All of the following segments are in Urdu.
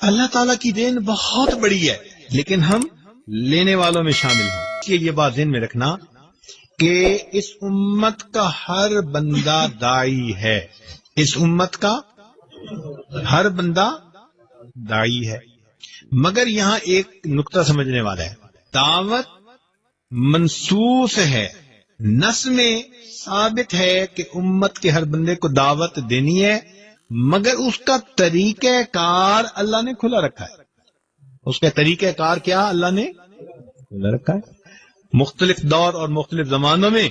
اللہ تعالیٰ کی دین بہت بڑی ہے، لیکن ہم لینے والوں میں شامل ہوں۔ اس لیے یہ بات ذہن میں رکھنا کہ اس امت کا ہر بندہ داعی ہے، اس امت کا ہر بندہ داعی ہے، مگر یہاں ایک نقطہ سمجھنے والا ہے، دعوت منصوص ہے، نص میں ثابت ہے کہ امت کے ہر بندے کو دعوت دینی ہے، مگر اس کا طریقہ کار اللہ نے کھلا رکھا ہے۔ اس کا طریقہ کار کیا اللہ نے کھلا رکھا ہے؟ مختلف دور اور مختلف زمانوں میں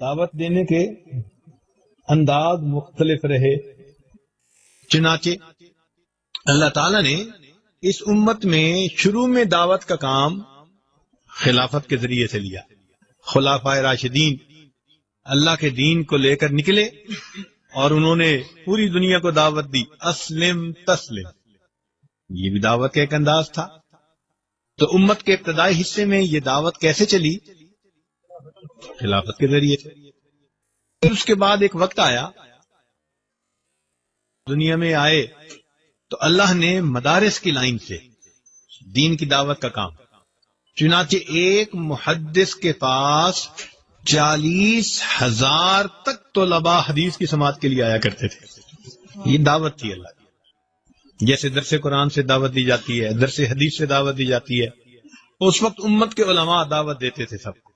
دعوت دینے کے انداز مختلف رہے، چنانچہ اللہ تعالیٰ نے اس امت میں شروع میں دعوت کا کام خلافت کے ذریعے سے لیا۔ خلفائے راشدین اللہ کے دین کو لے کر نکلے اور انہوں نے پوری دنیا کو دعوت دی، اسلم تسلم، یہ بھی دعوت کا ایک انداز تھا۔ تو امت کے ابتدائی حصے میں یہ دعوت کیسے چلی؟ خلافت کے ذریعے سے۔ پھر اس کے بعد ایک وقت آیا، دنیا میں آئے تو اللہ نے مدارس کی لائن سے دین کی دعوت کا کام، چنانچہ ایک محدث کے پاس 40,000 تک طلباء حدیث کی سماعت کے لیے آیا کرتے تھے۔ یہ دعوت تھی اللہ کی، جیسے درس قرآن سے دعوت دی جاتی ہے، درس حدیث سے دعوت دی جاتی ہے، اس وقت امت کے علماء دعوت دیتے تھے سب کو۔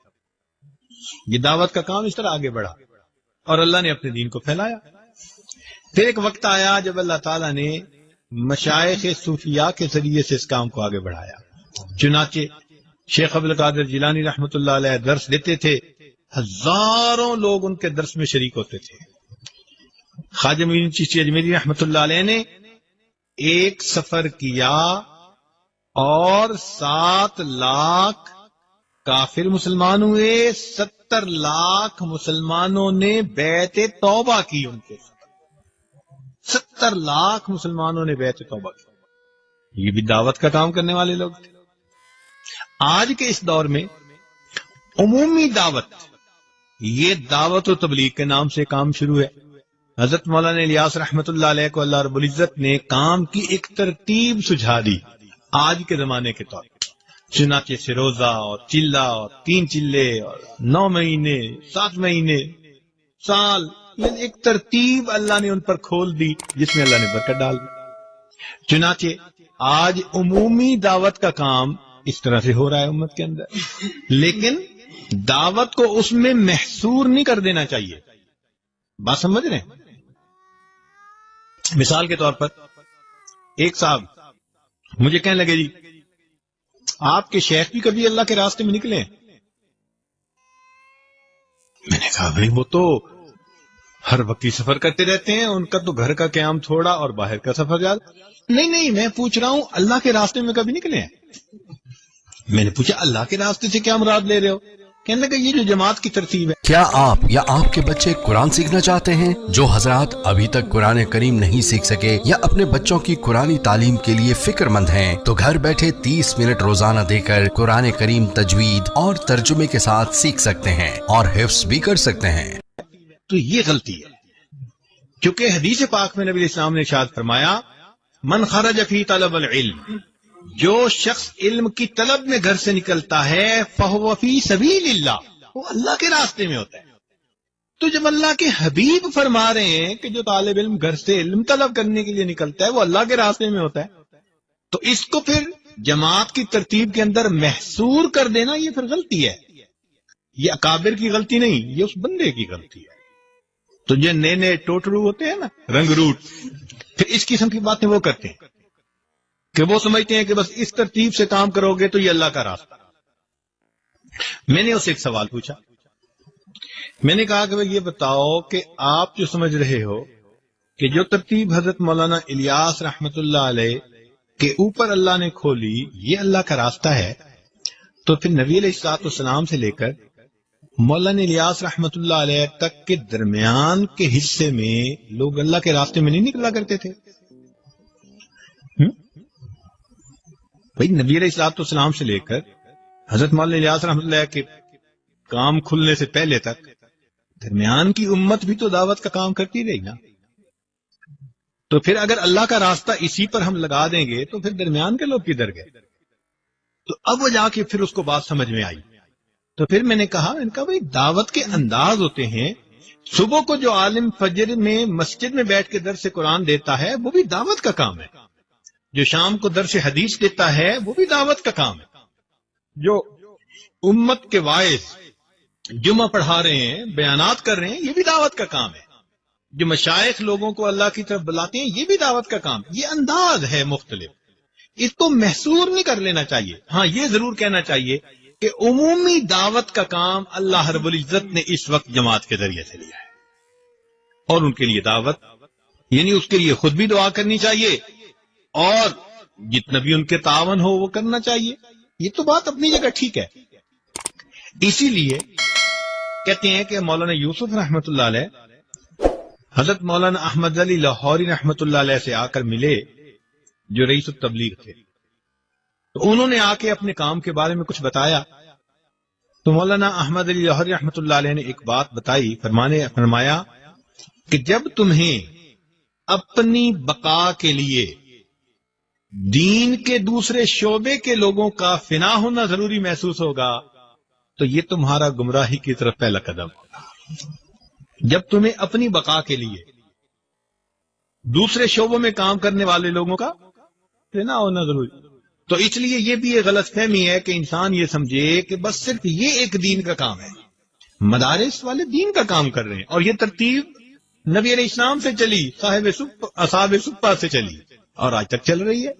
یہ دعوت کا کام اس طرح آگے بڑھا اور اللہ نے اپنے دین کو پھیلایا۔ پھر ایک وقت آیا جب اللہ تعالیٰ نے مشائخ صوفیاء کے ذریعے سے اس کام کو آگے بڑھایا، چنانچہ شیخ عبد القادر جیلانی رحمۃ اللہ علیہ درس دیتے تھے، ہزاروں لوگ ان کے درس میں شریک ہوتے تھے۔ خواجہ معین چشتی اجمیری رحمۃ اللہ علیہ نے ایک سفر کیا اور 7 لاکھ کافر مسلمان ہوئے، 70 لاکھ مسلمانوں نے بیعت توبہ کی، ان کے 70 لاکھ مسلمانوں نے بیعت توبہ کی۔ یہ بھی دعوت کا کام کرنے والے لوگ تھے۔ آج کے اس دور میں عمومی دعوت، یہ دعوت و تبلیغ کے نام سے کام شروع ہے۔ حضرت مولانا الیاس رحمت اللہ علیہ کو اللہ رب العزت نے کام کی ایک ترتیب سجھا دی آج کے زمانے کے طور پر، چنانچہ سے روزہ اور چلہ اور 3 چلے اور 9 مہینے 7 مہینے سال، یہ ایک ترتیب اللہ نے ان پر کھول دی جس میں اللہ نے برکت ڈال دی۔ چنانچہ آج عمومی دعوت کا کام اس طرح سے ہو رہا ہے امت کے اندر، لیکن دعوت کو اس میں محصور نہیں کر دینا چاہیے۔ بات سمجھ رہے ہیں؟ مثال کے طور پر ایک صاحب مجھے کہنے لگے، جی آپ کے شیخ بھی کبھی اللہ کے راستے میں نکلے ہیں؟ میں نے کہا بھائی وہ تو ہر وقت سفر کرتے رہتے ہیں، ان کا تو گھر کا قیام تھوڑا اور باہر کا سفر زیادہ۔ نہیں میں پوچھ رہا ہوں اللہ کے راستے میں کبھی نکلے ہیں؟ میں نے پوچھا اللہ کے راستے سے کیا مراد لے رہے ہو؟ کہنے لگا یہ جو جماعت کی ترتیب ہے۔ کیا آپ یا آپ کے بچے قرآن سیکھنا چاہتے ہیں؟ جو حضرات ابھی تک قرآن کریم نہیں سیکھ سکے یا اپنے بچوں کی قرآنی تعلیم کے لیے فکر مند ہیں تو گھر بیٹھے 30 منٹ روزانہ دے کر قرآن کریم تجوید اور ترجمے کے ساتھ سیکھ سکتے ہیں اور حفظ بھی کر سکتے ہیں۔ تو یہ غلطی ہے، کیونکہ حدیث پاک میں نبی اسلام نے ارشاد فرمایا، من خرج فی طلب العلم، جو شخص علم کی طلب میں گھر سے نکلتا ہے، فہو فی سبیل اللہ، وہ اللہ کے راستے میں ہوتا ہے۔ تو جب اللہ کے حبیب فرما رہے ہیں کہ جو طالب علم گھر سے علم طلب کرنے کے لیے نکلتا ہے وہ اللہ کے راستے میں ہوتا ہے، تو اس کو پھر جماعت کی ترتیب کے اندر محصور کر دینا یہ پھر غلطی ہے۔ یہ اکابر کی غلطی نہیں، یہ اس بندے کی غلطی ہے۔ تو جو نئے ٹوٹرو ہوتے ہیں نا، رنگ روٹ، پھر اس قسم کی باتیں وہ کرتے ہیں کہ وہ سمجھتے ہیں کہ بس اس ترتیب سے کام کرو گے تو یہ اللہ کا راستہ۔ میں نے اسے ایک سوال پوچھا، میں نے کہا کہ بھئی یہ بتاؤ کہ آپ جو سمجھ رہے ہو کہ جو ترتیب حضرت مولانا الیاس رحمت اللہ علیہ کے اوپر اللہ نے کھولی یہ اللہ کا راستہ ہے، تو پھر نبی علیہ الصلوۃ والسلام سے لے کر مولانا الیاس رحمت اللہ علیہ تک کے درمیان کے حصے میں لوگ اللہ کے راستے میں نہیں نکلا کرتے تھے؟ بھائی نبی علیہ الصلوۃ والسلام سے لے کر حضرت مولانا الیاس رحمۃ اللہ کے کام کھلنے سے پہلے تک درمیان کی امت بھی تو دعوت کا کام کرتی رہی نا۔ تو پھر اگر اللہ کا راستہ اسی پر ہم لگا دیں گے تو پھر درمیان کے لوگ کدھر گئے؟ تو اب وہ جا کے پھر اس کو بات سمجھ میں آئی. تو پھر میں نے کہا بھائی دعوت کے انداز ہوتے ہیں. صبح کو جو عالم فجر میں مسجد میں بیٹھ کے درس قرآن دیتا ہے وہ بھی دعوت کا کام ہے. جو شام کو درس حدیث دیتا ہے وہ بھی دعوت کا کام ہے. جو امت کے واعظ جمعہ پڑھا رہے ہیں، بیانات کر رہے ہیں، یہ بھی دعوت کا کام ہے. جو مشائخ لوگوں کو اللہ کی طرف بلاتے ہیں یہ بھی دعوت کا کام. یہ انداز ہے مختلف، اس کو محصور نہیں کر لینا چاہیے. ہاں یہ ضرور کہنا چاہیے کہ عمومی دعوت کا کام اللہ رب العزت نے اس وقت جماعت کے ذریعے سے لیا ہے، اور ان کے لیے دعوت یعنی اس کے لیے خود بھی دعا کرنی چاہیے اور جتنا بھی ان کے تعاون ہو وہ کرنا چاہیے. یہ تو بات اپنی جگہ ٹھیک ہے. اسی لیے کہتے ہیں کہ مولانا یوسف رحمۃ اللہ علیہ حضرت مولانا احمد علی لاہوری رحمۃ اللہ علیہ سے آ کر ملے جو رئیس التبلیغ تھے. تو انہوں نے آ کے اپنے کام کے بارے میں کچھ بتایا. تو مولانا احمد علی لاہوری رحمۃ اللہ علیہ نے ایک بات بتائی، فرمایا کہ جب تمہیں اپنی بقا کے لیے دین کے دوسرے شعبے کے لوگوں کا فنا ہونا ضروری محسوس ہوگا تو یہ تمہارا گمراہی کی طرف پہلا قدم ہوگا. جب تمہیں اپنی بقا کے لیے دوسرے شعبوں میں کام کرنے والے لوگوں کا فنا ہونا ضروری، تو اس لیے یہ بھی ایک غلط فہمی ہے کہ انسان یہ سمجھے کہ بس صرف یہ ایک دین کا کام ہے. مدارس والے دین کا کام کر رہے ہیں اور یہ ترتیب نبی علیہ السلام سے چلی، اصحاب صفہ سے چلی اور آج تک چل رہی ہے.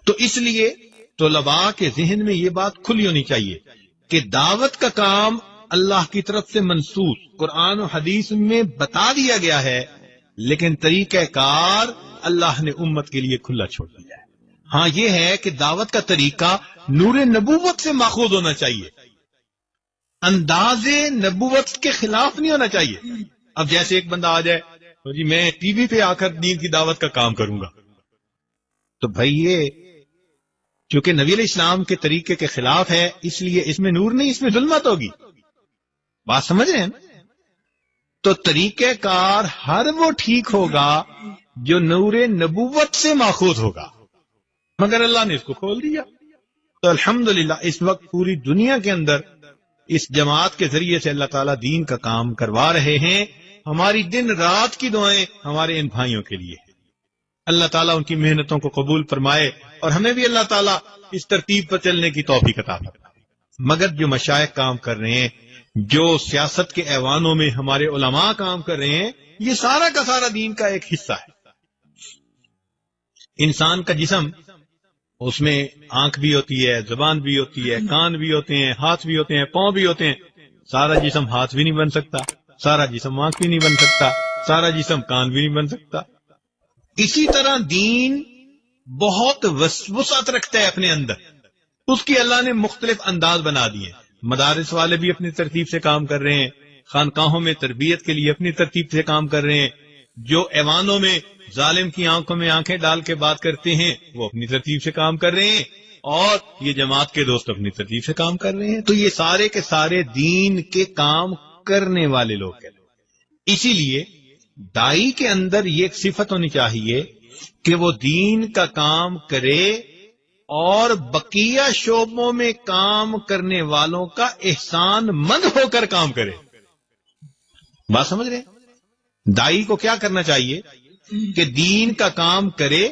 تو اس لیے طلباء کے ذہن میں یہ بات کھلی ہونی چاہیے کہ دعوت کا کام اللہ کی طرف سے منسوخ قرآن و حدیث میں بتا دیا گیا ہے، لیکن طریقہ کار اللہ نے امت کے لیے کھلا چھوڑ دیا ہے. ہاں یہ ہے کہ دعوت کا طریقہ نور نبوت سے ماخوذ ہونا چاہیے، انداز نبوت کے خلاف نہیں ہونا چاہیے. اب جیسے ایک بندہ آ جائے تو جی میں ٹی وی پہ آ کر دین کی دعوت کا کام کروں گا، تو بھائی یہ چونکہ نبی علیہ السلام کے طریقے کے خلاف ہے اس لیے اس میں نور نہیں، اس میں ظلمت ہوگی. بات سمجھ رہے ہیں؟ تو طریقہ کار ہر وہ ٹھیک ہوگا جو نور نبوت سے ماخوذ ہوگا، مگر اللہ نے اس کو کھول دیا. تو الحمدللہ اس وقت پوری دنیا کے اندر اس جماعت کے ذریعے سے اللہ تعالیٰ دین کا کام کروا رہے ہیں. ہماری دن رات کی دعائیں ہمارے ان بھائیوں کے لیے ہیں. اللہ تعالیٰ ان کی محنتوں کو قبول فرمائے اور ہمیں بھی اللہ تعالیٰ اس ترتیب پر چلنے کی توفیق عطا فرمائے. مگر جو مشائخ کام کر رہے ہیں، جو سیاست کے ایوانوں میں ہمارے علماء کام کر رہے ہیں، یہ سارا کا سارا دین کا ایک حصہ ہے. انسان کا جسم، اس میں آنکھ بھی ہوتی ہے، زبان بھی ہوتی ہے، کان بھی ہوتے ہیں، ہاتھ بھی ہوتے ہیں، پاؤں بھی ہوتے ہیں. سارا جسم ہاتھ بھی نہیں بن سکتا، سارا جسم آنکھ بھی نہیں بن سکتا، سارا جسم کان بھی نہیں بن سکتا. اسی طرح دین بہت وسعت رکھتا ہے اپنے اندر، اس کی اللہ نے مختلف انداز بنا دیے. مدارس والے بھی اپنی ترتیب سے کام کر رہے ہیں، خانقاہوں میں تربیت کے لیے اپنی ترتیب سے کام کر رہے ہیں، جو ایوانوں میں ظالم کی آنکھوں میں آنکھیں ڈال کے بات کرتے ہیں وہ اپنی ترتیب سے کام کر رہے ہیں، اور یہ جماعت کے دوست اپنی ترتیب سے کام کر رہے ہیں. تو یہ سارے کے سارے دین کے کام کرنے والے لوگ ہیں. اسی لیے دائی کے اندر یہ ایک صفت ہونی چاہیے کہ وہ دین کا کام کرے اور بقیہ شعبوں میں کام کرنے والوں کا احسان مند ہو کر کام کرے. بات سمجھ رہے ہیں؟ دائی کو کیا کرنا چاہیے کہ دین کا کام کرے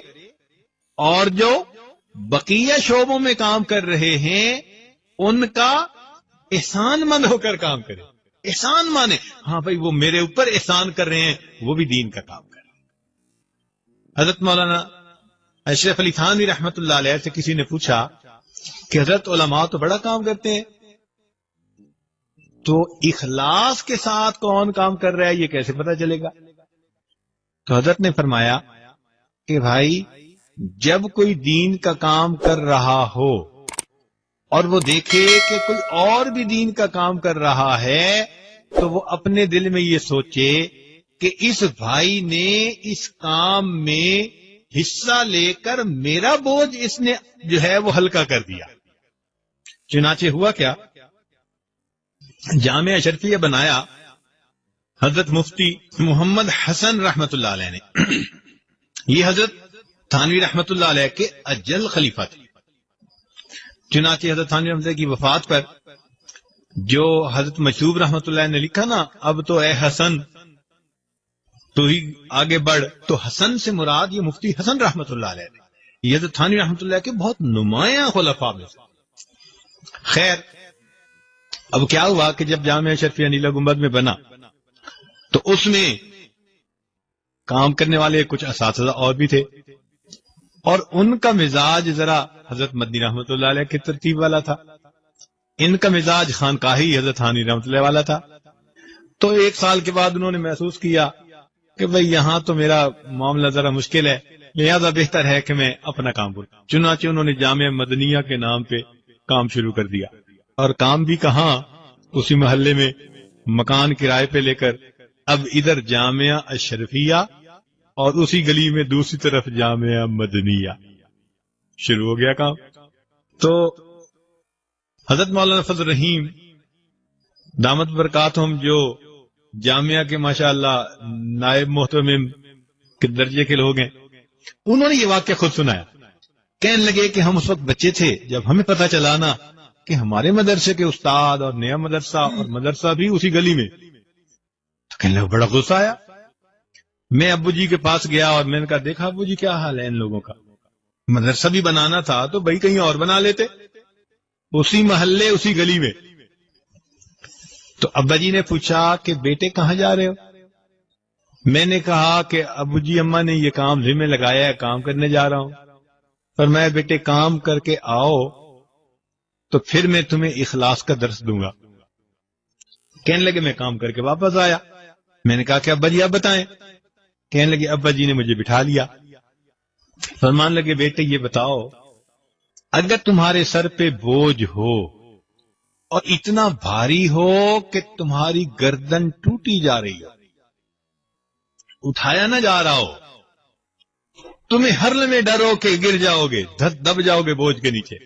اور جو بقیہ شعبوں میں کام کر رہے ہیں ان کا احسان مند ہو کر کام کرے. احسان مانے ہاں بھائی وہ میرے اوپر احسان کر رہے ہیں، وہ بھی دین کا کام کرے. حضرت مولانا اشرف علی تھانوی رحمت اللہ علیہ سے کسی نے پوچھا کہ حضرت علماء تو بڑا کام کرتے ہیں، تو اخلاص کے ساتھ کون کام کر رہا ہے یہ کیسے پتہ چلے گا؟ تو حضرت نے فرمایا کہ بھائی جب کوئی دین کا کام کر رہا ہو اور وہ دیکھے کہ کوئی اور بھی دین کا کام کر رہا ہے تو وہ اپنے دل میں یہ سوچے کہ اس بھائی نے اس کام میں حصہ لے کر میرا بوجھ اس نے جو ہے وہ ہلکا کر دیا. چنانچہ ہوا کیا، جامعہ اشرفیہ بنایا حضرت مفتی محمد حسن رحمت اللہ علیہ نے. یہ حضرت تھانوی رحمت اللہ علیہ کے اجل خلیفہ تھے. چنانچہ حضرت تھانوی رحمت اللہ کی وفات پر جو حضرت مشہوب رحمت اللہ نے لکھا نا، اب تو اے حسن تو ہی آگے بڑھ، تو حسن سے مراد یہ مفتی حسن رحمت اللہ علیہ نے. یہ حضرت تھانوی رحمت اللہ کے بہت نمایاں خلفاء میں سے. خیر، اب کیا ہوا کہ جب جامعہ اشرفیہ نیلا گنبد میں بنا تو اس میں کام کرنے والے کچھ اساتذہ اور بھی تھے، اور ان کا مزاج ذرا حضرت مدنی رحمت اللہ علیہ کی ترتیب والا تھا، ان کا مزاج خانقاہی حضرت تھانوی رحمت اللہ والا تھا. تو ایک سال کے بعد انہوں نے محسوس کیا کہ بھئی یہاں تو میرا معاملہ ذرا مشکل ہے، لہذا بہتر ہے کہ میں اپنا کام کروں. چنانچہ انہوں نے جامعہ مدنیہ کے نام پہ کام شروع کر دیا، اور کام بھی کہاں، اسی محلے میں مکان کرائے پہ لے کر اب ادھر جامعہ اشرفیہ اور اسی گلی میں دوسری طرف جامعہ مدنیہ شروع ہو گیا کام. تو حضرت مولانا فضل الرحیم دامت برکاتہم جو جامعہ کے ماشاءاللہ نائب محتمم کے درجے کے لوگ ہیں، انہوں نے یہ واقعہ خود سنایا. کہنے لگے کہ ہم اس وقت بچے تھے جب ہمیں پتہ چلا نا کہ ہمارے مدرسے کے استاد اور نیا مدرسہ اور مدرسہ بھی اسی گلی میں، تو کہنے لگے بڑا غصہ آیا. میں ابو جی کے پاس گیا اور میں نے کہا دیکھا ابو جی کیا حال ہے ان لوگوں کا، مدرسہ بھی بنانا تھا تو بھائی کہیں اور بنا لیتے، اسی محلے اسی گلی میں. تو ابا جی نے پوچھا کہ بیٹے کہاں جا رہے ہو؟ میں نے کہا کہ ابو جی اماں نے یہ کام ذمہ لگایا ہے، کام کرنے جا رہا ہوں. پر میں بیٹے کام کر کے آؤ تو پھر میں تمہیں اخلاص کا درس دوں گا. کہنے لگے میں کام کر کے واپس آیا. میں نے کہا کہ ابا جی آپ بتائیں. کہنے لگے ابا جی نے مجھے بٹھا لیا، فرمان لگے بیٹے یہ بتاؤ، اگر تمہارے سر پہ بوجھ ہو اور اتنا بھاری ہو کہ تمہاری گردن ٹوٹی جا رہی ہو، اٹھایا نہ جا رہا ہو، تمہیں ہر لمحے ڈر ہو کہ گر جاؤ گے، دب جاؤ گے بوجھ کے نیچے،